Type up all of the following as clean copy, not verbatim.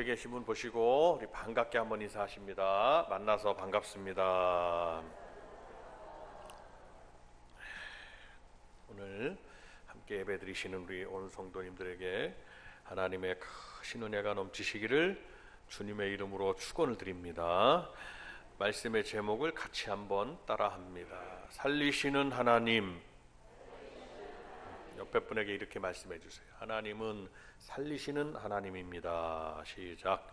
앞에 계신 분 보시고 우리 반갑게 한번 인사하십니다. 만나서 반갑습니다. 오늘 함께 예배드리시는 우리 온 성도님들에게 하나님의 크신 은혜가 넘치시기를 주님의 이름으로 축원을 드립니다. 말씀의 제목을 같이 한번 따라합니다. 살리시는 하나님. 옆에 분에게 이렇게 말씀해 주세요. 하나님은 살리시는 하나님입니다. 시작.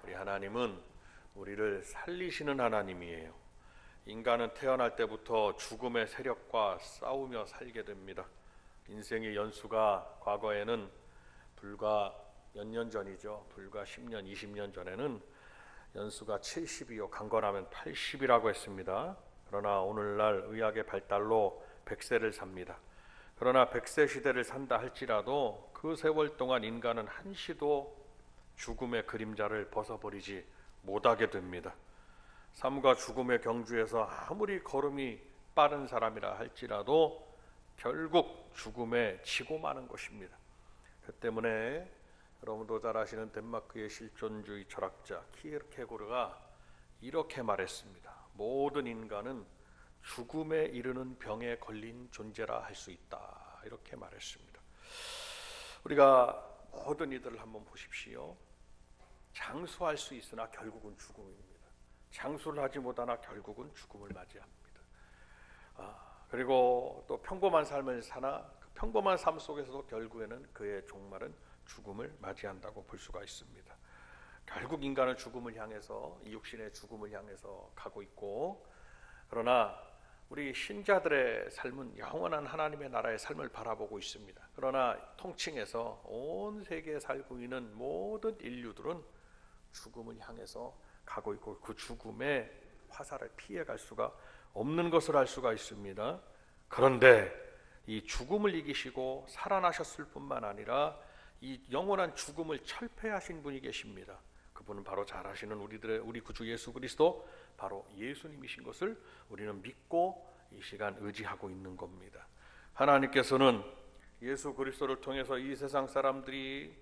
우리 하나님은 우리를 살리시는 하나님이에요. 인간은 태어날 때부터 죽음의 세력과 싸우며 살게 됩니다. 인생의 연수가 과거에는 불과 몇 년 전이죠. 불과 10년, 20년 전에는 연수가 70이요. 강건하면 80이라고 했습니다. 그러나 오늘날 의학의 발달로 100세를 삽니다. 그러나 100세 시대를 산다 할지라도 그 세월 동안 인간은 한시도 죽음의 그림자를 벗어버리지 못하게 됩니다. 삶과 죽음의 경주에서 아무리 걸음이 빠른 사람이라 할지라도 결국 죽음에 지고 마는 것입니다. 그 때문에 여러분도 잘 아시는 덴마크의 실존주의 철학자 키에르케고르가 이렇게 말했습니다. 모든 인간은 죽음에 이르는 병에 걸린 존재라 할 수 있다. 이렇게 말했습니다. 우리가 모든 이들을 한번 보십시오. 장수할 수 있으나 결국은 죽음입니다. 장수를 하지 못하나 결국은 죽음을 맞이합니다. 그리고 또 평범한 삶을 사나 그 평범한 삶 속에서도 결국에는 그의 종말은 죽음을 맞이한다고 볼 수가 있습니다. 결국 인간은 죽음을 향해서, 이 육신의 죽음을 향해서 가고 있고, 그러나 우리 신자들의 삶은 영원한 하나님의 나라의 삶을 바라보고 있습니다. 그러나 통칭해서 온 세계에 살고 있는 모든 인류들은 죽음을 향해서 가고 있고 그 죽음의 화살을 피해갈 수가 없는 것을 알 수가 있습니다. 그런데 이 죽음을 이기시고 살아나셨을 뿐만 아니라 이 영원한 죽음을 철폐하신 분이 계십니다. 그분은 바로 잘 아시는 우리 구주 예수 그리스도, 바로 예수님이신 것을 우리는 믿고 이 시간 의지하고 있는 겁니다. 하나님께서는 예수 그리스도를 통해서 이 세상 사람들이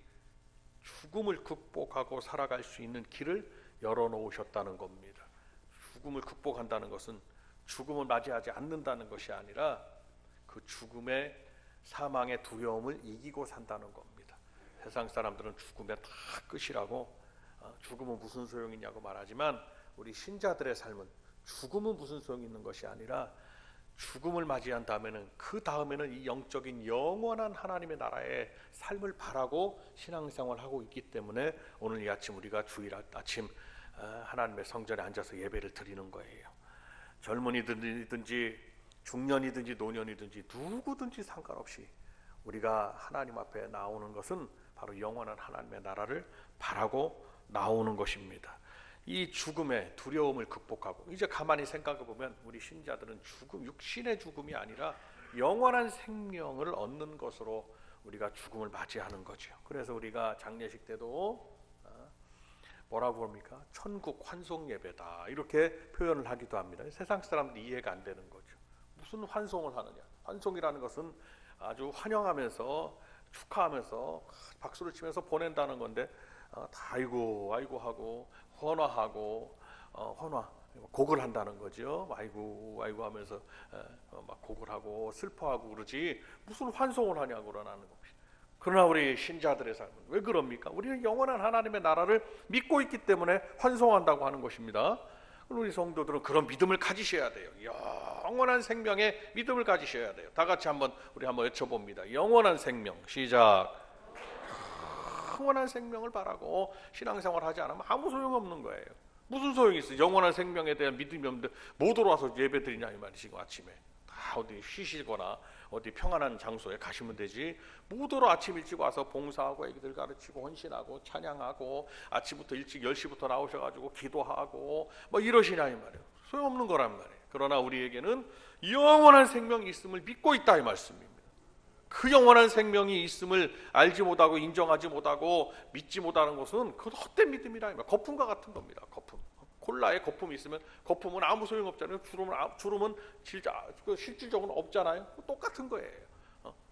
죽음을 극복하고 살아갈 수 있는 길을 열어놓으셨다는 겁니다. 죽음을 극복한다는 것은 죽음을 맞이하지 않는다는 것이 아니라 그 죽음의 사망의 두려움을 이기고 산다는 겁니다. 세상 사람들은 죽음의 다 끝이라고, 죽음은 무슨 소용이냐고 말하지만 우리 신자들의 삶은 죽음은 무슨 소용이 있는 것이 아니라 죽음을 맞이한 다음에는 그 다음에는 이 영적인 영원한 하나님의 나라의 삶을 바라고 신앙생활을 하고 있기 때문에 오늘 이 아침 우리가 주일 아침 하나님의 성전에 앉아서 예배를 드리는 거예요. 젊은이든지 중년이든지 노년이든지 누구든지 상관없이 우리가 하나님 앞에 나오는 것은 바로 영원한 하나님의 나라를 바라고 나오는 것입니다. 이 죽음의 두려움을 극복하고, 이제 가만히 생각해 보면 우리 신자들은 죽음, 육신의 죽음이 아니라 영원한 생명을 얻는 것으로 우리가 죽음을 맞이하는 거죠. 그래서 우리가 장례식 때도 뭐라고 합니까? 천국 환송 예배다 이렇게 표현을 하기도 합니다. 세상 사람들이 이해가 안 되는 거죠. 무슨 환송을 하느냐? 환송이라는 것은 아주 환영하면서 축하하면서 박수를 치면서 보낸다는 건데, 다 아이고 하고 헌화하고 헌화 곡을 한다는 거죠. 아이고 하면서 막 곡을 하고 슬퍼하고 그러지 무슨 환송을 하냐고 그러나는 겁니다. 그러나 우리 신자들의 삶은 왜 그럽니까? 우리는 영원한 하나님의 나라를 믿고 있기 때문에 환송한다고 하는 것입니다. 우리 성도들은 그런 믿음을 가지셔야 돼요. 영원한 생명의 믿음을 가지셔야 돼요. 다 같이 우리 한번 외쳐봅니다. 영원한 생명. 시작. 영원한 생명을 바라고 신앙생활 하지 않으면 아무 소용없는 거예요. 무슨 소용이 있어요? 영원한 생명에 대한 믿음이 없는데 못 들어와서 예배 드리냐 이 말이시고, 아침에 다 어디 쉬시거나 어디 평안한 장소에 가시면 되지, 못 들어 아침 일찍 와서 봉사하고 애기들 가르치고 헌신하고 찬양하고 아침부터 일찍 10시부터 나오셔가지고 기도하고 뭐 이러시냐 이 말이에요. 소용없는 거란 말이에요. 그러나 우리에게는 영원한 생명이 있음을 믿고 있다 이 말씀입니다. 그 영원한 생명이 있음을 알지 못하고 인정하지 못하고 믿지 못하는 것은 그건 헛된 믿음이라, 거품과 같은 겁니다. 거품. 콜라에 거품이 있으면 거품은 아무 소용 없잖아요. 주름은 실질적으로 없잖아요. 똑같은 거예요.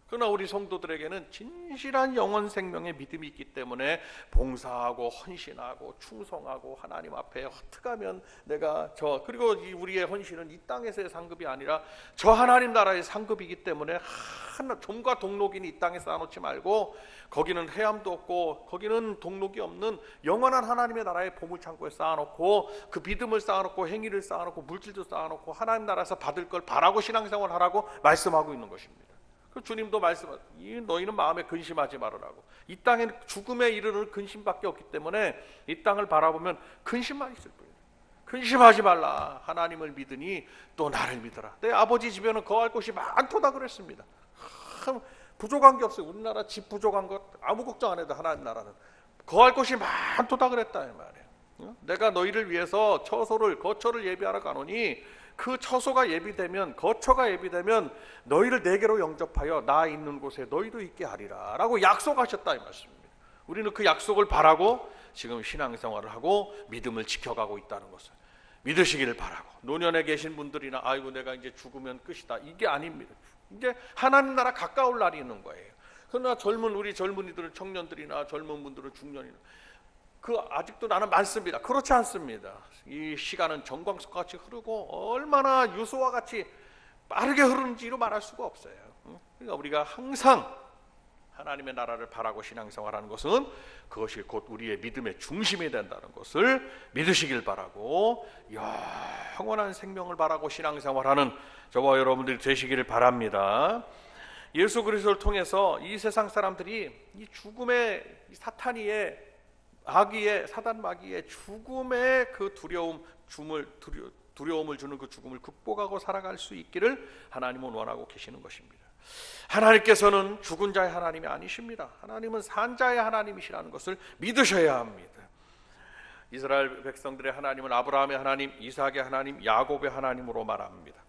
그러나 우리 성도들에게는 진실한 영원 생명의 믿음이 있기 때문에 봉사하고 헌신하고 충성하고 하나님 앞에 어떡하면 내가 그리고 우리의 헌신은 이 땅에서의 상급이 아니라 저 하나님 나라의 상급이기 때문에 좀과 동록이니 이 땅에 쌓아놓지 말고 거기는 해함도 없고 거기는 동록이 없는 영원한 하나님의 나라의 보물창고에 쌓아놓고 그 믿음을 쌓아놓고 행위를 쌓아놓고 물질도 쌓아놓고 하나님 나라에서 받을 걸 바라고 신앙생활을 하라고 말씀하고 있는 것입니다. 주님도 말씀하시고 너희는 마음에 근심하지 말으라고. 이 땅에 죽음에 이르는 근심밖에 없기 때문에 이 땅을 바라보면 근심만 있을 뿐이에요. 근심하지 말라. 하나님을 믿으니 또 나를 믿어라. 내 아버지 집에는 거할 곳이 많도다 그랬습니다. 부족한 게 없어요. 우리나라 집 부족한 것 아무 걱정 안 해도 하나님 나라는 거할 곳이 많도다 그랬다 이 말이에요. 내가 너희를 위해서 거처를 예비하러 가노니 그 처소가 예비되면 거처가 예비되면 너희를 내게로 영접하여 나 있는 곳에 너희도 있게 하리라 라고 약속하셨다 이 말씀입니다. 우리는 그 약속을 바라고 지금 신앙생활을 하고 믿음을 지켜가고 있다는 것을 믿으시기를 바라고, 노년에 계신 분들이나 아이고 내가 이제 죽으면 끝이다 이게 아닙니다. 이제 하나님 나라 가까울 날이 있는 거예요. 그러나 우리 젊은이들은 청년들이나 젊은 분들은 중년이나 아직도 나는 많습니다. 그렇지 않습니다. 이 시간은 정광석과 같이 흐르고 얼마나 유소와 같이 빠르게 흐르는지로 말할 수가 없어요. 그러니까 우리가 항상 하나님의 나라를 바라고 신앙생활하는 것은 그것이 곧 우리의 믿음의 중심이 된다는 것을 믿으시길 바라고, 영원한 생명을 바라고 신앙생활하는 저와 여러분들이 되시기를 바랍니다. 예수 그리스도를 통해서 이 세상 사람들이 이 죽음의 사탄이의 마귀의 사단 마귀의 죽음의 그 두려움을 주는 그 죽음을 극복하고 살아갈 수 있기를 하나님은 원하고 계시는 것입니다. 하나님께서는 죽은 자의 하나님이 아니십니다. 하나님은 산 자의 하나님이시라는 것을 믿으셔야 합니다. 이스라엘 백성들의 하나님은 아브라함의 하나님, 이삭의 하나님, 야곱의 하나님으로 말합니다.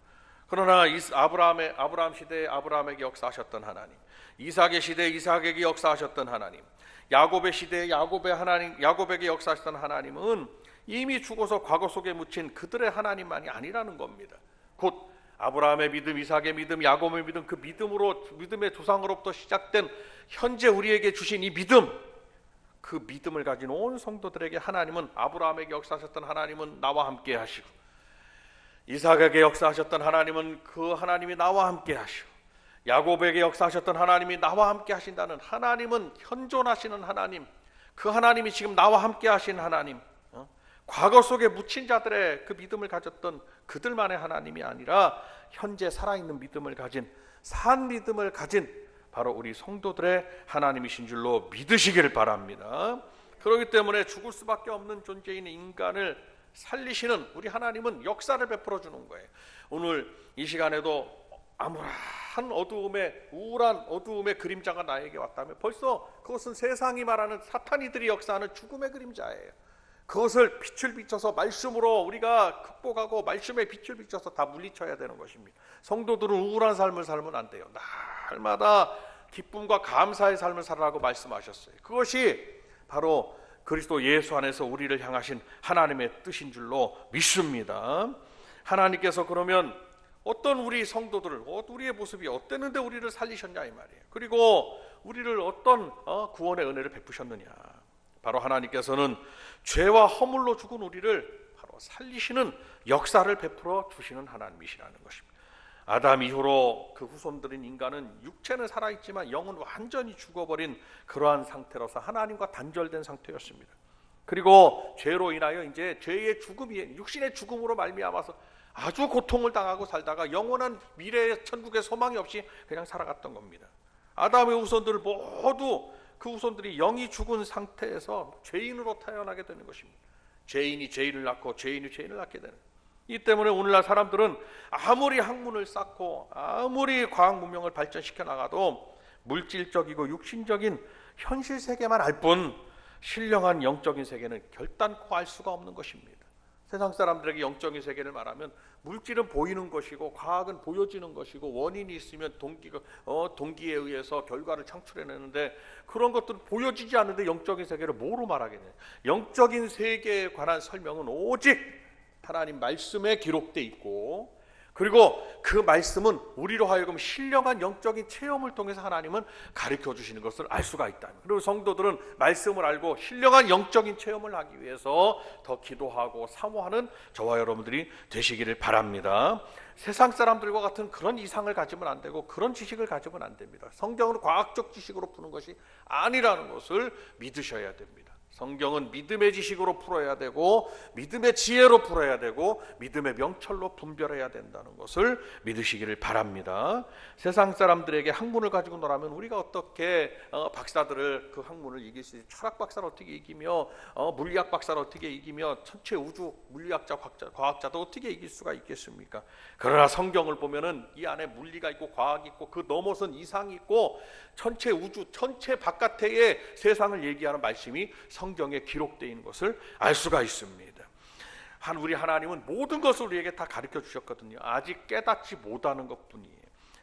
그러나 아브라함 시대에 아브라함에게 역사하셨던 하나님, 이삭의 시대에 이삭에게 역사하셨던 하나님, 야곱의 시대에 야곱에게 역사하셨던 하나님은 이미 죽어서 과거 속에 묻힌 그들의 하나님만이 아니라는 겁니다. 곧 아브라함의 믿음, 이삭의 믿음, 야곱의 믿음, 그 믿음의 조상으로부터 시작된 현재 우리에게 주신 이 믿음, 그 믿음을 가진 온 성도들에게 하나님은 아브라함에게 역사하셨던 하나님은 나와 함께 하시고, 이삭에게 역사하셨던 하나님은 그 하나님이 나와 함께 하시고, 야곱에게 역사하셨던 하나님이 나와 함께 하신다는 하나님은 현존하시는 하나님, 그 하나님이 지금 나와 함께 하신 하나님, 과거 속에 묻힌 자들의 그 믿음을 가졌던 그들만의 하나님이 아니라 현재 살아있는 믿음을 가진, 산 믿음을 가진 바로 우리 성도들의 하나님이신 줄로 믿으시기를 바랍니다. 그렇기 때문에 죽을 수밖에 없는 존재인 인간을 살리시는 우리 하나님은 역사를 베풀어 주는 거예요. 오늘 이 시간에도 암울한 우울한 어두움의 그림자가 나에게 왔다면 벌써 그것은 세상이 말하는 사탄이들이 역사하는 죽음의 그림자예요. 그것을 빛을 비춰서 말씀으로 우리가 극복하고 말씀의 빛을 비춰서 다 물리쳐야 되는 것입니다. 성도들은 우울한 삶을 살면 안 돼요. 날마다 기쁨과 감사의 삶을 살아라고 말씀하셨어요. 그것이 바로 그리스도 예수 안에서 우리를 향하신 하나님의 뜻인 줄로 믿습니다. 하나님께서 그러면 어떤 우리 성도들을, 우리의 모습이 어땠는데 우리를 살리셨냐 이 말이에요. 그리고 우리를 어떤 구원의 은혜를 베푸셨느냐. 바로 하나님께서는 죄와 허물로 죽은 우리를 바로 살리시는 역사를 베풀어 주시는 하나님이시라는 것입니다. 아담 이후로 그 후손들인 인간은 육체는 살아있지만 영은 완전히 죽어버린 그러한 상태로서 하나님과 단절된 상태였습니다. 그리고 죄로 인하여 이제 죄의 죽음이, 육신의 죽음으로 말미암아서 아주 고통을 당하고 살다가 영원한 미래의 천국의 소망이 없이 그냥 살아갔던 겁니다. 아담의 후손들 모두 그 후손들이 영이 죽은 상태에서 죄인으로 태어나게 되는 것입니다. 죄인이 죄인을 낳고 죄인이 죄인을 낳게 되는. 이 때문에 오늘날 사람들은 아무리 학문을 쌓고 아무리 과학 문명을 발전시켜 나가도 물질적이고 육신적인 현실 세계만 알 뿐 신령한 영적인 세계는 결단코 알 수가 없는 것입니다. 세상 사람들에게 영적인 세계를 말하면 물질은 보이는 것이고 과학은 보여지는 것이고 원인이 있으면 동기에 의해서 결과를 창출해내는데 그런 것들은 보여지지 않는데 영적인 세계를 뭐로 말하겠냐. 영적인 세계에 관한 설명은 오직 하나님 말씀에 기록되어 있고 그리고 그 말씀은 우리로 하여금 신령한 영적인 체험을 통해서 하나님은 가르쳐 주시는 것을 알 수가 있다. 그리고 성도들은 말씀을 알고 신령한 영적인 체험을 하기 위해서 더 기도하고 사모하는 저와 여러분들이 되시기를 바랍니다. 세상 사람들과 같은 그런 이상을 가지면 안 되고 그런 지식을 가지면 안 됩니다. 성경은 과학적 지식으로 푸는 것이 아니라는 것을 믿으셔야 됩니다. 성경은 믿음의 지식으로 풀어야 되고 믿음의 지혜로 풀어야 되고 믿음의 명철로 분별해야 된다는 것을 믿으시기를 바랍니다. 세상 사람들에게 학문을 가지고 놀라면 우리가 어떻게 박사들을 그 학문을 이길 수 있지? 철학 박사를 어떻게 이기며 물리학 박사를 어떻게 이기며 천체 우주 물리학자 과학자도 어떻게 이길 수가 있겠습니까? 그러나 성경을 보면은 이 안에 물리가 있고 과학이 있고 그 넘어선 이상이 있고 천체 우주 천체 바깥의 세상을 얘기하는 말씀이 성경에 기록되어 있는 것을 알 수가 있습니다. 우리 하나님은 모든 것을 우리에게 다 가르쳐 주셨거든요. 아직 깨닫지 못하는 것뿐이에요.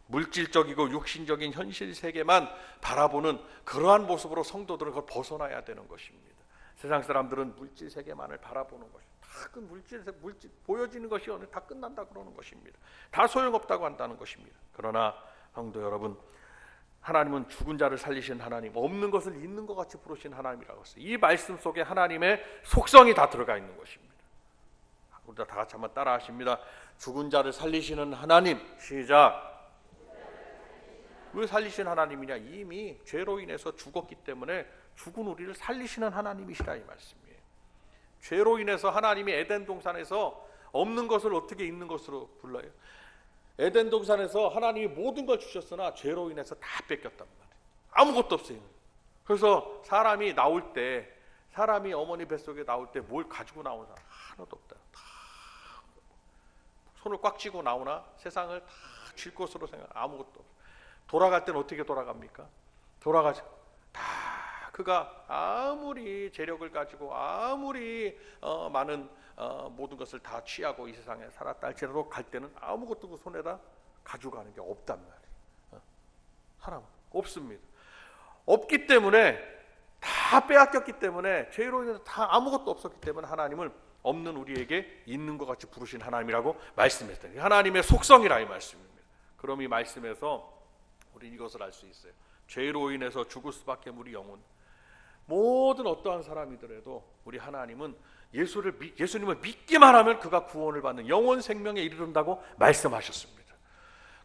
물질적이고 육신적인 현실 세계만 바라보는 그러한 모습으로 성도들은 그걸 벗어나야 되는 것입니다. 세상 사람들은 물질 세계만을 바라보는 것입니다. 다 그 물질 보여지는 것이 오늘 다 끝난다 그러는 것입니다. 다 소용없다고 한다는 것입니다. 그러나 성도 여러분, 하나님은 죽은 자를 살리신 하나님, 없는 것을 있는 것 같이 부르신 하나님이라고 했어요. 이 말씀 속에 하나님의 속성이 다 들어가 있는 것입니다. 우리 다 같이 한번 따라 하십니다. 죽은 자를 살리시는 하나님. 시작. 왜 살리신 하나님이냐? 이미 죄로 인해서 죽었기 때문에 죽은 우리를 살리시는 하나님이시라 이 말씀이에요. 죄로 인해서 하나님이 에덴 동산에서 없는 것을 어떻게 있는 것으로 불러요? 에덴 동산에서 하나님이 모든 걸 주셨으나 죄로 인해서 다 뺏겼단 말이에요. 아무것도 없어요. 그래서 사람이 나올 때, 사람이 어머니 뱃속에 나올 때 뭘 가지고 나오는 사람 하나도 없다. 다 손을 꽉 쥐고 나오나 세상을 다 쥘 것으로 생각. 아무것도 없어. 돌아갈 때는 어떻게 돌아갑니까? 돌아가지. 다 그가 아무리 재력을 가지고 아무리 많은 모든 것을 다 취하고 이 세상에 살았다 할지라도 갈 때는 아무것도 그 손에다 가져가는 게 없단 말이에요. 하나만 없습니다. 없기 때문에 다 빼앗겼기 때문에 죄로 인해서 다 아무것도 없었기 때문에 하나님을 없는 우리에게 있는 것 같이 부르신 하나님이라고 말씀했어요. 하나님의 속성이라 이 말씀입니다. 그럼 이 말씀에서 우리는 이것을 알 수 있어요. 죄로 인해서 죽을 수밖에 우리 영혼, 모든 어떠한 사람이더라도 우리 하나님은 예수님을 믿기만 하면 그가 구원을 받는 영원 생명에 이르른다고 말씀하셨습니다.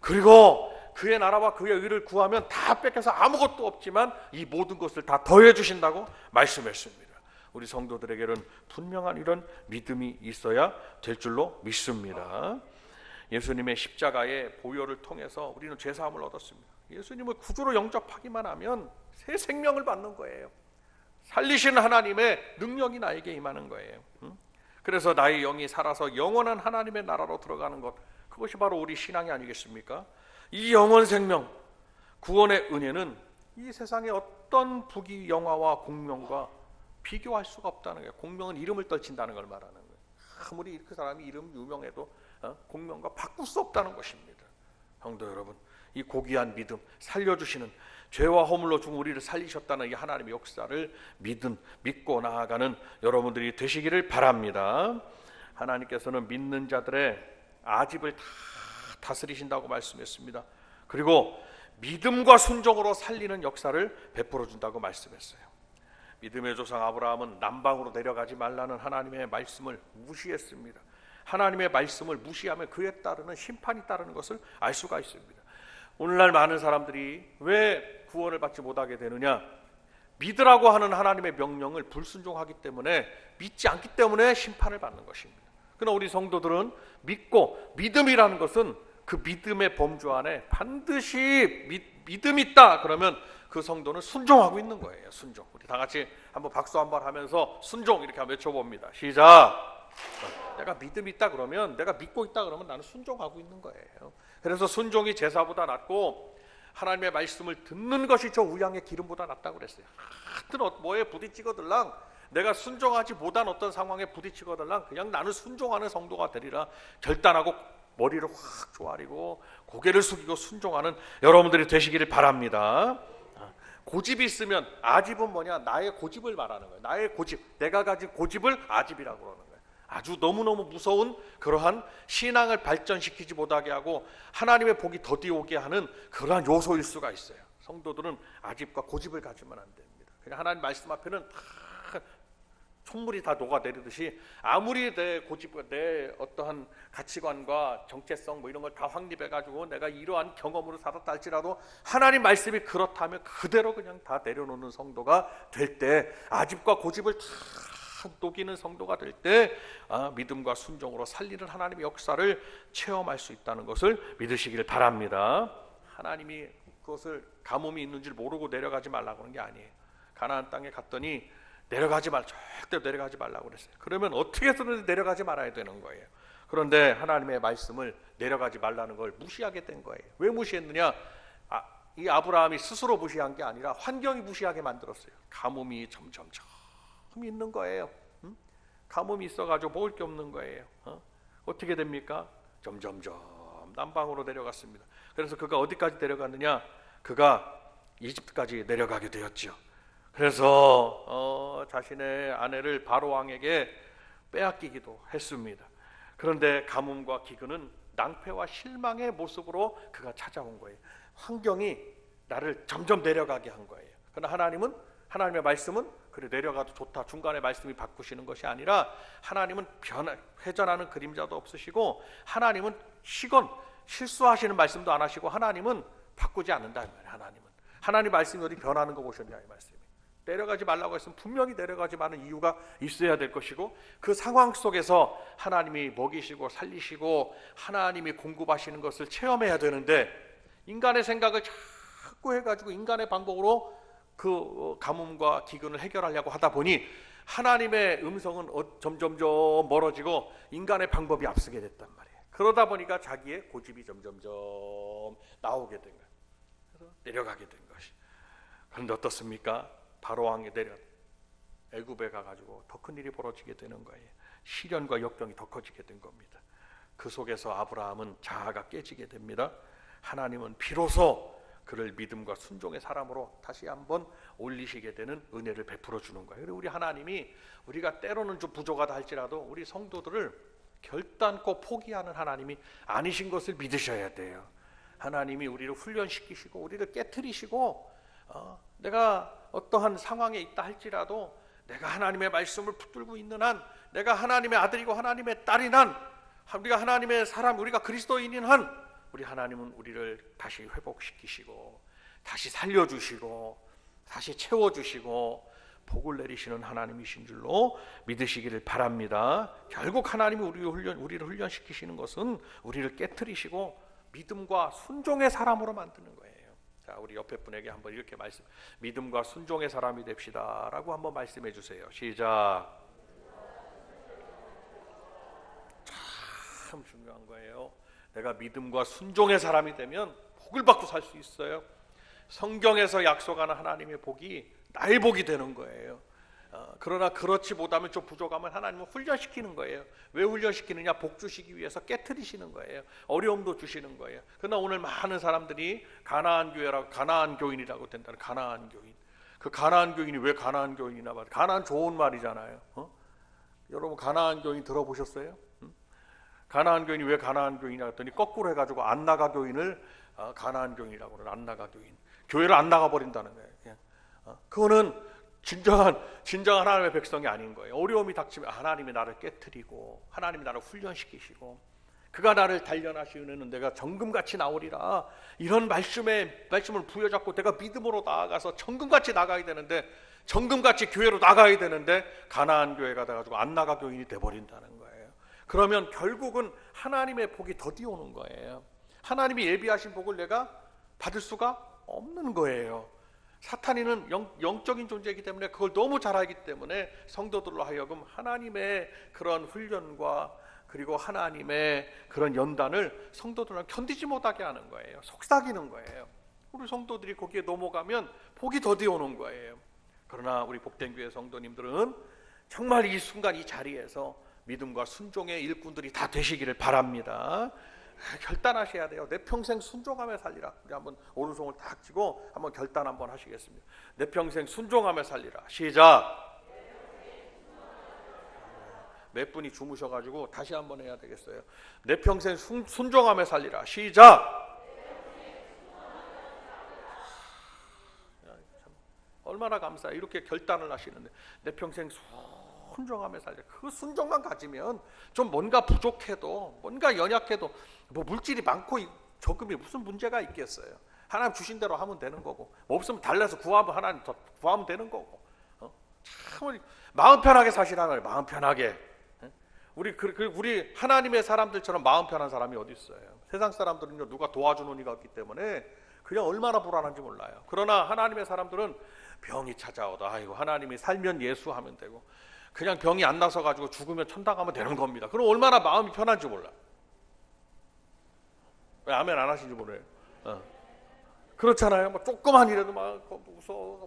그리고 그의 나라와 그의 의를 구하면 다 뺏겨서 아무것도 없지만 이 모든 것을 다 더해 주신다고 말씀했습니다. 우리 성도들에게는 분명한 이런 믿음이 있어야 될 줄로 믿습니다. 예수님의 십자가의 보혈을 통해서 우리는 죄사함을 얻었습니다. 예수님을 구주로 영접하기만 하면 새 생명을 받는 거예요. 살리시는 하나님의 능력이 나에게 임하는 거예요. 그래서 나의 영이 살아서 영원한 하나님의 나라로 들어가는 것, 그것이 바로 우리 신앙이 아니겠습니까? 이 영원 생명, 구원의 은혜는 이 세상의 어떤 부귀 영화와 공명과 비교할 수가 없다는 거예요. 공명은 이름을 떨친다는 걸 말하는 거예요. 아무리 그 사람이 이름 유명해도 공명과 바꿀 수 없다는 것입니다. 성도 여러분, 이 고귀한 믿음, 살려주시는, 죄와 허물로 죽은 우리를 살리셨다는 이 하나님의 역사를 믿고 나아가는 여러분들이 되시기를 바랍니다. 하나님께서는 믿는 자들의 아집을 다 다스리신다고 말씀했습니다. 그리고 믿음과 순종으로 살리는 역사를 베풀어 준다고 말씀했어요. 믿음의 조상 아브라함은 남방으로 내려가지 말라는 하나님의 말씀을 무시했습니다. 하나님의 말씀을 무시하면 그에 따르는 심판이 따르는 것을 알 수가 있습니다. 오늘날 많은 사람들이 왜 구원을 받지 못하게 되느냐? 믿으라고 하는 하나님의 명령을 불순종하기 때문에, 믿지 않기 때문에 심판을 받는 것입니다. 그러나 우리 성도들은 믿고, 믿음이라는 것은 그 믿음의 범주 안에 반드시 믿음이 있다 그러면 그 성도는 순종하고 있는 거예요. 순종. 우리 다 같이 한번 박수 한번 하면서 순종 이렇게 한번 외쳐봅니다. 시작. 내가 믿음이 있다 그러면, 내가 믿고 있다 그러면 나는 순종하고 있는 거예요. 그래서 순종이 제사보다 낫고 하나님의 말씀을 듣는 것이 저 우양의 기름보다 낫다고 그랬어요. 하여튼 뭐에 부딪히거들랑, 내가 순종하지 못한 어떤 상황에 부딪히거들랑 그냥 나는 순종하는 성도가 되리라 결단하고 머리를 확 조아리고 고개를 숙이고 순종하는 여러분들이 되시기를 바랍니다. 고집이 있으면, 아집은 뭐냐? 나의 고집을 말하는 거예요. 나의 고집, 내가 가진 고집을 아집이라고 그러는 거예요. 아주 너무너무 무서운 그러한 신앙을 발전시키지 못하게 하고 하나님의 복이 더디 오게 하는 그러한 요소일 수가 있어요. 성도들은 아집과 고집을 가지면 안 됩니다. 그냥 하나님 말씀 앞에는 다 촛물이 다 녹아내리듯이 아무리 내 고집과 내 어떠한 가치관과 정체성 뭐 이런 걸 다 확립해가지고 내가 이러한 경험으로 살았다 할지라도 하나님 말씀이 그렇다면 그대로 그냥 다 내려놓는 성도가 될 때, 아집과 고집을 다 녹이는 성도가 될 때 믿음과 순종으로 살리는 하나님의 역사를 체험할 수 있다는 것을 믿으시길 바랍니다. 하나님이 그것을 가뭄이 있는 줄 모르고 내려가지 말라고 하는 게 아니에요. 가나안 땅에 갔더니 내려가지 말, 절대 내려가지 말라고 그랬어요. 그러면 어떻게 해서든 내려가지 말아야 되는 거예요. 그런데 하나님의 말씀을 내려가지 말라는 걸 무시하게 된 거예요. 왜 무시했느냐? 이 아브라함이 스스로 무시한 게 아니라 환경이 무시하게 만들었어요. 가뭄이 점점 있는 거예요. 가뭄이 있어가지고 먹을 게 없는 거예요. 어떻게 됩니까? 점점점 남방으로 내려갔습니다. 그래서 그가 어디까지 내려갔느냐? 그가 이집트까지 내려가게 되었죠. 그래서 자신의 아내를 바로 왕에게 빼앗기기도 했습니다. 그런데 가뭄과 기근은 낭패와 실망의 모습으로 그가 찾아온 거예요. 환경이 나를 점점 내려가게 한 거예요. 그러나 하나님의 말씀은 그래 내려가도 좋다, 중간에 말씀이 바꾸시는 것이 아니라 하나님은 회전하는 그림자도 없으시고 하나님은 실수하시는 말씀도 안 하시고 하나님은 바꾸지 않는다. 하나님 말씀이 어디 변하는 거 보셨냐 이 말씀이. 내려가지 말라고 했으면 분명히 내려가지 말는 이유가 있어야 될 것이고, 그 상황 속에서 하나님이 먹이시고 살리시고 하나님이 공급하시는 것을 체험해야 되는데, 인간의 생각을 자꾸 해가지고 인간의 방법으로 그 가뭄과 기근을 해결하려고 하다 보니 하나님의 음성은 점점점 멀어지고 인간의 방법이 앞서게 됐단 말이에요. 그러다 보니까 자기의 고집이 점점점 나오게 된 거예요. 그래서 내려가게 된 것이. 그런데 어떻습니까? 바로 왕이 애굽에 가가지고 더 큰 일이 벌어지게 되는 거예요. 시련과 역경이 더 커지게 된 겁니다. 그 속에서 아브라함은 자아가 깨지게 됩니다. 하나님은 비로소 그를 믿음과 순종의 사람으로 다시 한번 올리시게 되는 은혜를 베풀어 주는 거예요. 그리고 우리 하나님이 우리가 때로는 좀 부족하다 할지라도 우리 성도들을 결단코 포기하는 하나님이 아니신 것을 믿으셔야 돼요. 하나님이 우리를 훈련시키시고 우리를 깨트리시고 내가 어떠한 상황에 있다 할지라도 내가 하나님의 말씀을 붙들고 있는 한, 내가 하나님의 아들이고 하나님의 딸인 한, 우리가 하나님의 사람, 우리가 그리스도인인 한, 우리 하나님은 우리를 다시 회복시키시고 다시 살려주시고 다시 채워주시고 복을 내리시는 하나님이신 줄로 믿으시기를 바랍니다. 결국 하나님이 우리를 훈련시키시는 것은 우리를 깨트리시고 믿음과 순종의 사람으로 만드는 거예요. 자, 우리 옆에 분에게 한번 이렇게 믿음과 순종의 사람이 됩시다라고 한번 말씀해 주세요. 시작. 참 중요한 거예요. 내가 믿음과 순종의 사람이 되면 복을 받고 살 수 있어요. 성경에서 약속하는 하나님의 복이 나의 복이 되는 거예요. 그러나 그렇지 못하면 좀 부족하면 하나님은 훈련시키는 거예요. 왜 훈련시키느냐? 복 주시기 위해서 깨트리시는 거예요. 어려움도 주시는 거예요. 그러나 오늘 많은 사람들이 가나안 교인이라고 된다는 가나안 교인. 그 가나안 교인이 왜 가나안 교인이나 봐요. 가나안 좋은 말이잖아요. 여러분 가나안 교인 들어보셨어요? 가나안 교인이 왜 가나안 교인이냐 했더니 거꾸로 해가지고 안 나가 교인을 가나안 교인이라고 그래요. 안 나가 교인. 교회를 안 나가 버린다는 거예요. 그거는 진정한 하나님의 백성이 아닌 거예요. 어려움이 닥치면 하나님이 나를 깨트리고 하나님이 나를 훈련시키시고 그가 나를 단련하시는 내가 정금같이 나오리라, 이런 말씀을 부여잡고 내가 믿음으로 나아가서 정금같이 나가야 되는데, 정금같이 교회로 나가야 되는데 가나안 교회가 돼가지고 안 나가 교인이 돼버린다는 거예요. 그러면 결국은 하나님의 복이 더디 오는 거예요. 하나님이 예비하신 복을 내가 받을 수가 없는 거예요. 사탄이는 영적인 존재이기 때문에 그걸 너무 잘 알기 때문에 성도들로 하여금 하나님의 그런 훈련과 그리고 하나님의 그런 연단을 성도들은 견디지 못하게 하는 거예요. 속삭이는 거예요. 우리 성도들이 거기에 넘어가면 복이 더디 오는 거예요. 그러나 우리 복된 교회 성도님들은 정말 이 순간 이 자리에서 믿음과 순종의 일꾼들이 다 되시기를 바랍니다. 결단하셔야 돼요. 내 평생 순종하며 살리라. 우리 한번 오른손을 딱 쥐고 한번 결단 한번 하시겠습니다. 내 평생 순종하며 살리라. 시작. 몇 분이 주무셔가지고 다시 한번 해야 되겠어요. 내 평생 순종하며 살리라. 시작. 얼마나 감사해. 이렇게 결단을 하시는데 내 평생 순종하며 살리라. 그 순종만 가지면 좀 뭔가 부족해도 뭔가 연약해도 뭐 물질이 많고 적음이 무슨 문제가 있겠어요. 하나님 주신 대로 하면 되는 거고, 뭐 없으면 달래서 구하면 하나님 더 구하면 되는 거고. 참 마음 편하게 사시라는 거예요. 마음 편하게. 우리 하나님의 사람들처럼 마음 편한 사람이 어디 있어요? 세상 사람들은요, 누가 도와주는 이가 없기 때문에 그냥 얼마나 불안한지 몰라요. 그러나 하나님의 사람들은 병이 찾아오다, 아이고 하나님이 살면 예수 하면 되고, 그냥 병이 안 나서 가지고 죽으면 천당 가면 되는 겁니다. 그럼 얼마나 마음이 편한지 몰라. 왜 아멘 안 하신지 모르요. 그렇잖아요. 뭐 조그만 일에도 막 무서워,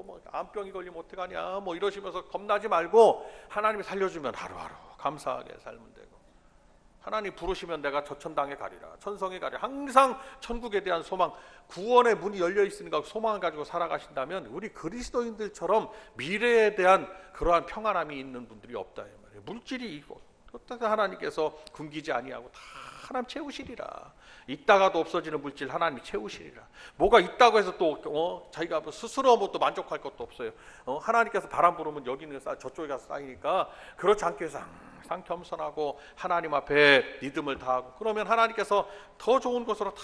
뭐 암병이 걸리면 어떡하냐, 뭐 이러시면서 겁나지 말고 하나님이 살려주면 하루하루 감사하게 살면 되고, 하나님 부르시면 내가 저천당에 가리라, 천성에 가리라. 항상 천국에 대한 소망, 구원의 문이 열려 있으니까 소망을 가지고 살아가신다면 우리 그리스도인들처럼 미래에 대한 그러한 평안함이 있는 분들이 없다 이 말이에요. 물질이 있고 어떻게 하나님께서 굶기지 아니하고 다 하나님 채우시리라. 있다가도 없어지는 물질 하나님이 채우시리라. 뭐가 있다고 해서 또 자기가 뭐 스스로 뭐 또 만족할 것도 없어요. 하나님께서 바람 부르면 여기는 저쪽에 가서 쌓이니까 그렇지 않게 해서 항상 겸손하고 하나님 앞에 믿음을 다하고, 그러면 하나님께서 더 좋은 것으로 다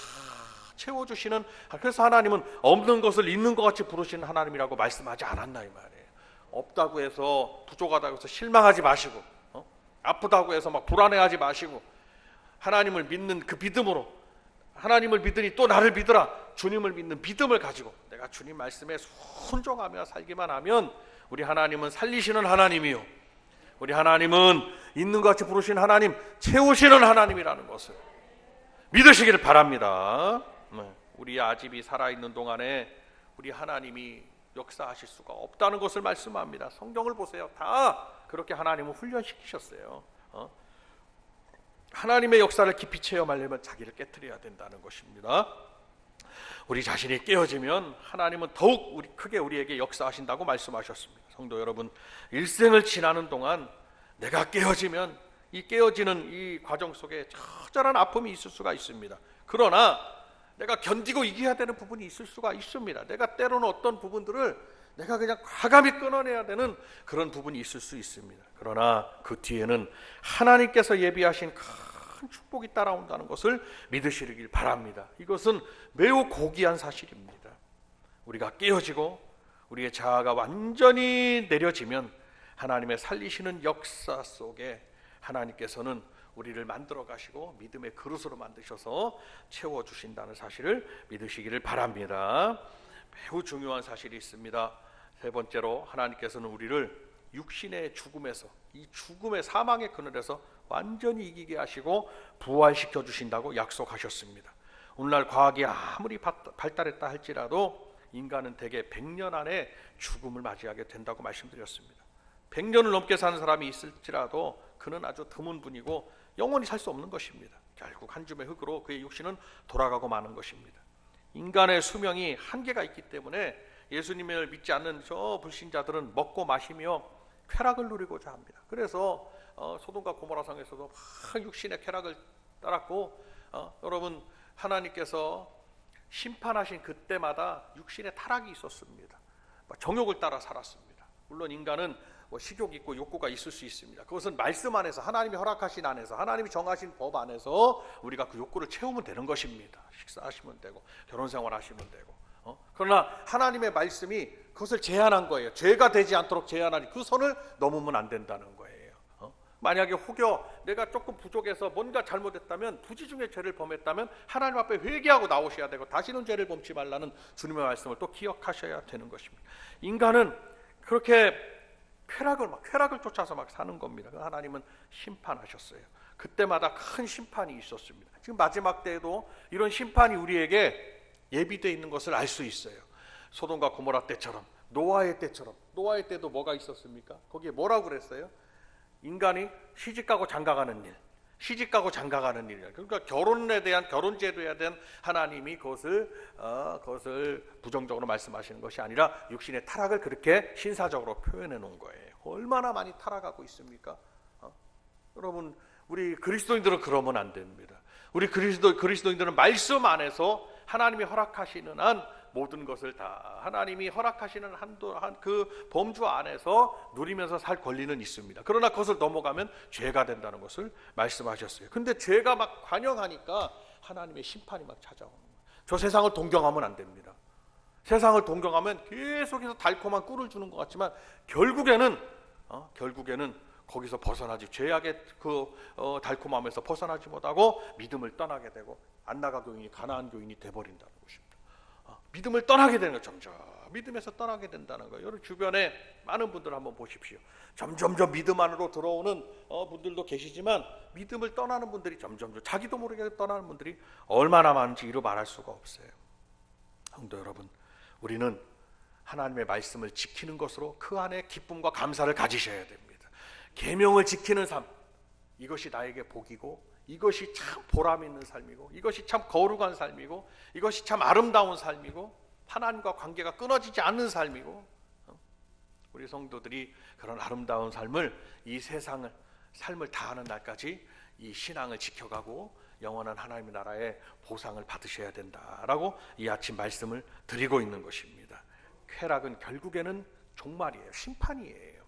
채워주시는, 그래서 하나님은 없는 것을 있는 것 같이 부르시는 하나님이라고 말씀하지 않았나 이 말이에요. 없다고 해서 부족하다고 해서 실망하지 마시고, 아프다고 해서 막 불안해하지 마시고, 하나님을 믿는 그 믿음으로, 하나님을 믿으니 또 나를 믿으라, 주님을 믿는 믿음을 가지고 내가 주님 말씀에 순종하며 살기만 하면 우리 하나님은 살리시는 하나님이요, 우리 하나님은 있는 것 같이 부르신 하나님, 채우시는 하나님이라는 것을 믿으시기를 바랍니다. 우리 아집이 살아있는 동안에 우리 하나님이 역사하실 수가 없다는 것을 말씀합니다. 성경을 보세요. 다 그렇게 하나님은 훈련시키셨어요. 하나님의 역사를 깊이 체험하려면 자기를 깨트려야 된다는 것입니다. 우리 자신이 깨어지면 하나님은 더욱 크게 우리에게 역사하신다고 말씀하셨습니다. 성도 여러분, 일생을 지나는 동안 내가 깨어지면 이 깨어지는 이 과정 속에 처절한 아픔이 있을 수가 있습니다. 그러나 내가 견디고 이겨야 되는 부분이 있을 수가 있습니다. 내가 때로는 어떤 부분들을 내가 그냥 과감히 끊어내야 되는 그런 부분이 있을 수 있습니다. 그러나 그 뒤에는 하나님께서 예비하신 큰 축복이 따라온다는 것을 믿으시길 바랍니다. 이것은 매우 고귀한 사실입니다. 우리가 깨어지고 우리의 자아가 완전히 내려지면 하나님의 살리시는 역사 속에 하나님께서는 우리를 만들어 가시고 믿음의 그릇으로 만드셔서 채워주신다는 사실을 믿으시기를 바랍니다. 매우 중요한 사실이 있습니다. 세 번째로, 하나님께서는 우리를 육신의 죽음에서, 이 죽음의 사망의 그늘에서 완전히 이기게 하시고 부활시켜 주신다고 약속하셨습니다. 오늘날 과학이 아무리 발달했다 할지라도 인간은 대개 100년 안에 죽음을 맞이하게 된다고 말씀드렸습니다. 100년을 넘게 사는 사람이 있을지라도 그는 아주 드문 분이고 영원히 살 수 없는 것입니다. 결국 한 줌의 흙으로 그의 육신은 돌아가고 마는 것입니다. 인간의 수명이 한계가 있기 때문에 예수님을 믿지 않는 저 불신자들은 먹고 마시며 쾌락을 누리고자 합니다. 그래서 소돔과 고모라 성에서도 막 육신의 쾌락을 따랐고, 여러분, 하나님께서 심판하신 그때마다 육신의 타락이 있었습니다. 정욕을 따라 살았습니다. 물론 인간은 식욕이 있고 욕구가 있을 수 있습니다. 그것은 말씀 안에서, 하나님이 허락하신 안에서, 하나님이 정하신 법 안에서 우리가 그 욕구를 채우면 되는 것입니다. 식사하시면 되고 결혼생활 하시면 되고. 그러나 하나님의 말씀이 그것을 제한한 거예요. 죄가 되지 않도록 제한하니 그 선을 넘으면 안 된다는 거예요. 만약에 혹여 내가 조금 부족해서 뭔가 잘못했다면, 부지 중에 죄를 범했다면 하나님 앞에 회개하고 나오셔야 되고 다시는 죄를 범치 말라는 주님의 말씀을 또 기억하셔야 되는 것입니다. 인간은 그렇게 쾌락을 쫓아서 막 사는 겁니다. 하나님은 심판하셨어요. 그때마다 큰 심판이 있었습니다. 지금 마지막 때에도 이런 심판이 우리에게 예비되어 있는 것을 알 수 있어요. 소돔과 고모라 때처럼, 노아의 때처럼. 노아의 때도 뭐가 있었습니까? 거기에 뭐라고 그랬어요? 인간이 시집가고 장가가는 일, 시집가고 장가가는 일. 그러니까 결혼에 대한, 결혼 제도에 대한 하나님이 그것을 부정적으로 말씀하시는 것이 아니라 육신의 타락을 그렇게 신사적으로 표현해 놓은 거예요. 얼마나 많이 타락하고 있습니까? 여러분, 우리 그리스도인들은 그러면 안 됩니다. 우리 그리스도인들은 말씀 안에서 하나님이 허락하시는 한 모든 것을 다 하나님이 허락하시는 그 범주 안에서 누리면서 살 권리는 있습니다. 그러나 그것을 넘어가면 죄가 된다는 것을 말씀하셨어요. 근데 죄가 막 관영하니까 하나님의 심판이 막 찾아오는 거예요. 저 세상을 동경하면 안 됩니다. 세상을 동경하면 계속해서 달콤한 꿀을 주는 것 같지만 결국에는 거기서 벗어나지, 죄악의 달콤함에서 벗어나지 못하고 믿음을 떠나게 되고 안나가 교인이 가나안 교인이 돼버린다는 것입니다. 믿음을 떠나게 되는 거예요. 점점 믿음에서 떠나게 된다는 거예요. 여러분 주변에 많은 분들 한번 보십시오. 점점점 믿음 안으로 들어오는 분들도 계시지만 믿음을 떠나는 분들이 점점점 자기도 모르게 떠나는 분들이 얼마나 많은지 이루 말할 수가 없어요. 성도 여러분, 우리는 하나님의 말씀을 지키는 것으로 그 안에 기쁨과 감사를 가지셔야 됩니다. 계명을 지키는 삶, 이것이 나에게 복이고 이것이 참 보람 있는 삶이고 이것이 참 거룩한 삶이고 이것이 참 아름다운 삶이고 하나님과 관계가 끊어지지 않는 삶이고, 우리 성도들이 그런 아름다운 삶을, 이 삶을 다하는 날까지 이 신앙을 지켜가고 영원한 하나님의 나라의 보상을 받으셔야 된다라고 이 아침 말씀을 드리고 있는 것입니다. 쾌락은 결국에는 종말이에요. 심판이에요.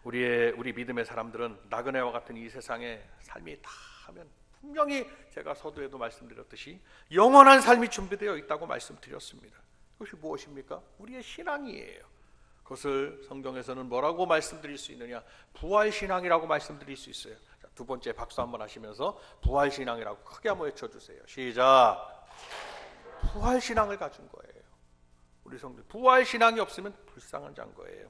우리 믿음의 사람들은 나그네와 같은 이 세상의 삶이 다 하면 분명히 제가 서두에도 말씀드렸듯이 영원한 삶이 준비되어 있다고 말씀드렸습니다. 그것이 무엇입니까? 우리의 신앙이에요. 그것을 성경에서는 뭐라고 말씀드릴 수 있느냐? 부활신앙이라고 말씀드릴 수 있어요. 자, 두 번째 박수 한번 하시면서 부활신앙이라고 크게 한번 외쳐주세요. 시작. 부활신앙을 가진 거예요. 우리 성도 부활신앙이 없으면 불쌍한 자인 거예요.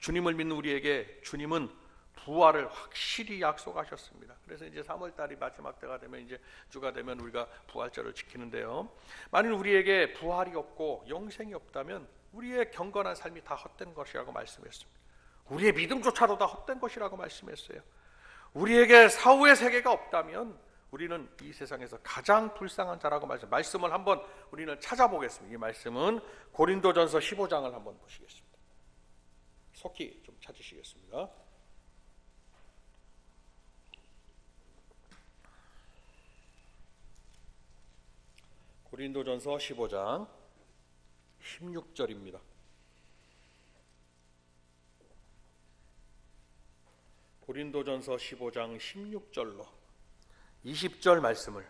주님을 믿는 우리에게 주님은 부활을 확실히 약속하셨습니다. 그래서 이제 3월달이 마지막 때가 되면, 이제 주가 되면 우리가 부활절을 지키는데요, 만일 우리에게 부활이 없고 영생이 없다면 우리의 경건한 삶이 다 헛된 것이라고 말씀했습니다. 우리의 믿음조차도 다 헛된 것이라고 말씀했어요. 우리에게 사후의 세계가 없다면 우리는 이 세상에서 가장 불쌍한 자라고 말씀을 한번 우리는 찾아보겠습니다. 이 말씀은 고린도전서 15장을 한번 보시겠습니다. 속히 좀 찾으시겠습니다. 고린도전서 15장 16절입니다. 고린도전서 15장 16절로 20절 말씀을,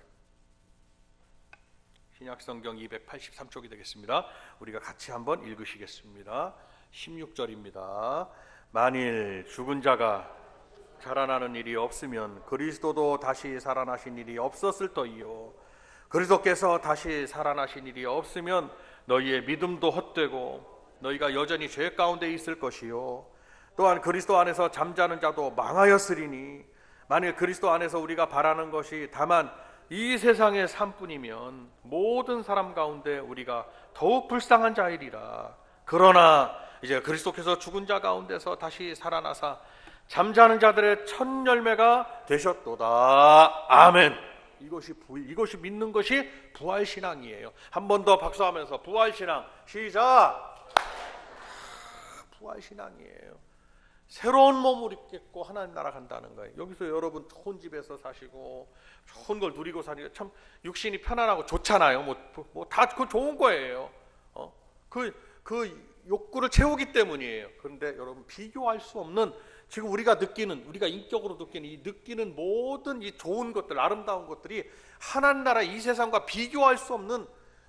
신약성경 283쪽이 되겠습니다. 우리가 같이 한번 읽으시겠습니다. 16절입니다. 만일 죽은 자가 살아나는 일이 없으면 그리스도도 다시 살아나신 일이 없었을 터이요, 그리스도께서 다시 살아나신 일이 없으면 너희의 믿음도 헛되고 너희가 여전히 죄 가운데 있을 것이요, 또한 그리스도 안에서 잠자는 자도 망하였으리니 만일 그리스도 안에서 우리가 바라는 것이 다만 이 세상의 삶뿐이면 모든 사람 가운데 우리가 더욱 불쌍한 자이리라. 그러나 이제 그리스도께서 죽은 자 가운데서 다시 살아나사 잠자는 자들의 첫 열매가 되셨도다. 아멘. 이것이 믿는 것이 부활신앙이에요. 한 번 더 박수하면서 부활신앙 시작. 부활신앙이에요. 새로운 몸을 입겠고 하나님 나라 간다는 거예요. 여기서 여러분 좋은 집에서 사시고 좋은 걸 누리고 사니까 참 육신이 편안하고 좋잖아요. 뭐 다 그 좋은 거예요. 그 욕구를 채우기 때문이에요. 그런데 여러분 비교할 수 없는, 지금 우리가 인격으로 느끼는 모든 이 좋은 것들, 아름다운 것들이 하나님 나라 이 세상과 비교할 수 없는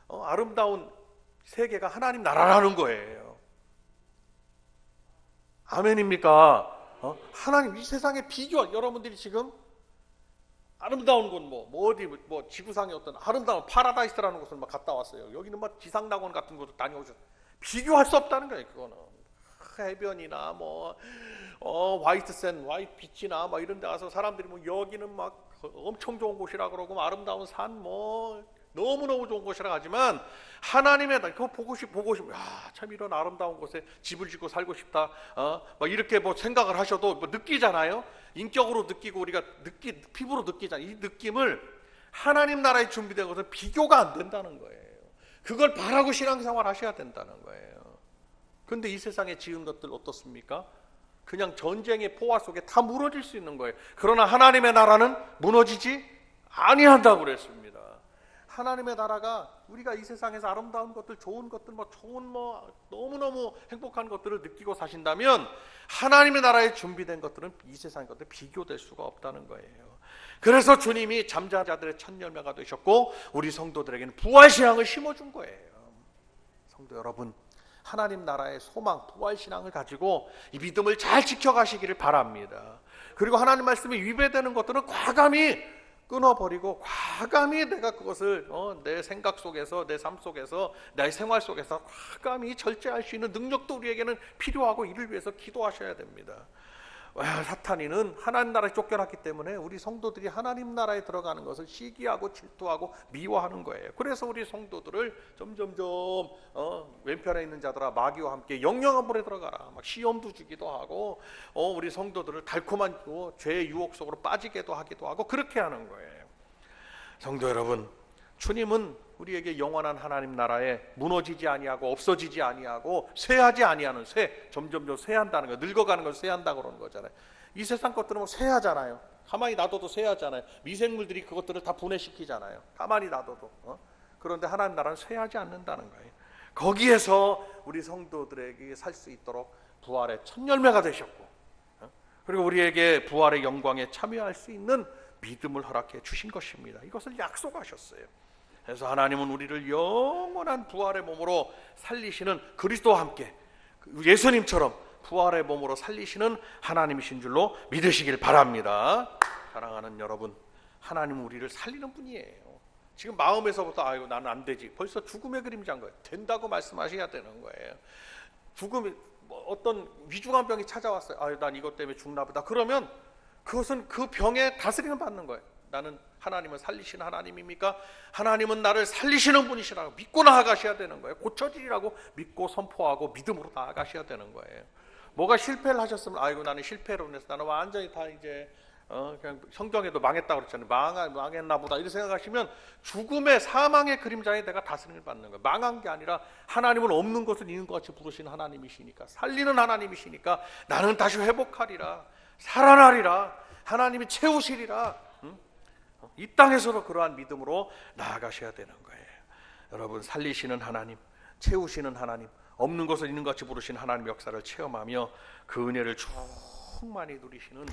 아름다운 세계가 하나님 나라라는 거예요. 아멘입니까? 하나님 이 세상에 비교할, 여러분들이 지금 아름다운 곳 어디 지구상의 어떤 아름다운 파라다이스라는 곳을 막 갔다 왔어요. 여기는 막 지상낙원 같은 곳도 다녀오셨어요. 비교할 수 없다는 거예요. 그거는 해변이나 화이트샌드, 화이트비치나 이런 데 가서 사람들이 여기는 막 엄청 좋은 곳이라 그러고 아름다운 산 너무너무 좋은 곳이라 하지만 하나님의 그거 보고 싶으면 참 이런 아름다운 곳에 집을 짓고 살고 싶다 이렇게 생각을 하셔도 느끼잖아요. 인격으로 느끼고 우리가 피부로 느끼잖아요. 이 느낌을 하나님 나라에 준비된 것은 비교가 안 된다는 거예요. 그걸 바라고 신앙생활 하셔야 된다는 거예요. 그런데 이 세상에 지은 것들 어떻습니까? 그냥 전쟁의 포화 속에 다 무너질 수 있는 거예요. 그러나 하나님의 나라는 무너지지 아니한다고 그랬습니다. 하나님의 나라가 우리가 이 세상에서 아름다운 것들, 좋은 것들, 너무너무 행복한 것들을 느끼고 사신다면 하나님의 나라에 준비된 것들은 이 세상의 것들 비교될 수가 없다는 거예요. 그래서 주님이 잠자는 자들의 첫 열매가 되셨고 우리 성도들에게는 부활신앙을 심어준 거예요. 성도 여러분, 하나님 나라의 소망, 부활신앙을 가지고 이 믿음을 잘 지켜가시기를 바랍니다. 그리고 하나님 말씀에 위배되는 것들은 과감히 끊어버리고 과감히 내가 그것을 내 생각 속에서, 내 삶 속에서, 내 생활 속에서 과감히 절제할 수 있는 능력도 우리에게는 필요하고 이를 위해서 기도하셔야 됩니다. 사탄이는 하나님 나라에 쫓겨났기 때문에 우리 성도들이 하나님 나라에 들어가는 것을 시기하고 질투하고 미워하는 거예요. 그래서 우리 성도들을 점점점 왼편에 있는 자들아 마귀와 함께 영영한 불에 들어가라 막 시험도 주기도 하고 우리 성도들을 달콤한 죄의 유혹 속으로 빠지게도 하기도 하고 그렇게 하는 거예요. 성도 여러분, 주님은 우리에게 영원한 하나님 나라에 무너지지 아니하고 없어지지 아니하고 쇠하지 아니하는 점점점 쇠한다는 거, 늙어가는 걸 쇠한다고 그러는 거잖아요. 이 세상 것들은 쇠하잖아요. 가만히 놔둬도 쇠하잖아요. 미생물들이 그것들을 다 분해시키잖아요. 가만히 놔둬도. 그런데 하나님 나라는 쇠하지 않는다는 거예요. 거기에서 우리 성도들에게 살 수 있도록 부활의 첫 열매가 되셨고 그리고 우리에게 부활의 영광에 참여할 수 있는 믿음을 허락해 주신 것입니다. 이것을 약속하셨어요. 그래서 하나님은 우리를 영원한 부활의 몸으로 살리시는 그리스도와 함께 예수님처럼 부활의 몸으로 살리시는 하나님이신 줄로 믿으시길 바랍니다. 사랑하는 여러분, 하나님은 우리를 살리는 분이에요. 지금 마음에서부터 아이고 나는 안 되지, 벌써 죽음의 그림자인 거예요. 된다고 말씀하셔야 되는 거예요. 죽음이 어떤 위중한 병이 찾아왔어요. 아유 난 이것 때문에 죽나 보다. 그러면 그것은 그 병에 다스림을 받는 거예요. 나는 하나님을 살리시는 하나님입니까? 하나님은 나를 살리시는 분이시라고 믿고 나아가셔야 되는 거예요. 고쳐지리라고 믿고 선포하고 믿음으로 나아가셔야 되는 거예요. 뭐가 실패를 하셨으면 아이고 나는 실패로 인해서 나는 완전히 다 이제 그냥 성경에도 망했다고 그랬잖아요. 망했나 보다 이렇게 생각하시면 죽음의 사망의 그림자에 내가 다스림을 받는 거예요. 망한 게 아니라 하나님은 없는 것을 있는 것 같이 부르시는 하나님이시니까, 살리는 하나님이시니까 나는 다시 회복하리라, 살아나리라, 하나님이 채우시리라. 이 땅에서도 그러한 믿음으로 나아가셔야 되는 거예요. 여러분, 살리시는 하나님, 채우시는 하나님, 없는 것을 있는 것 같이 부르시는 하나님의 역사를 체험하며 그 은혜를 충만히 누리시는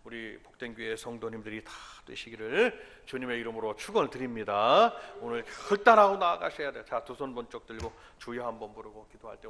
우리 복된 교회 성도님들이 다 되시기를 주님의 이름으로 축원을 드립니다. 오늘 결단하고 나아가셔야 돼요. 자, 두 손 번쩍 들고 주여 한번 부르고 기도할 때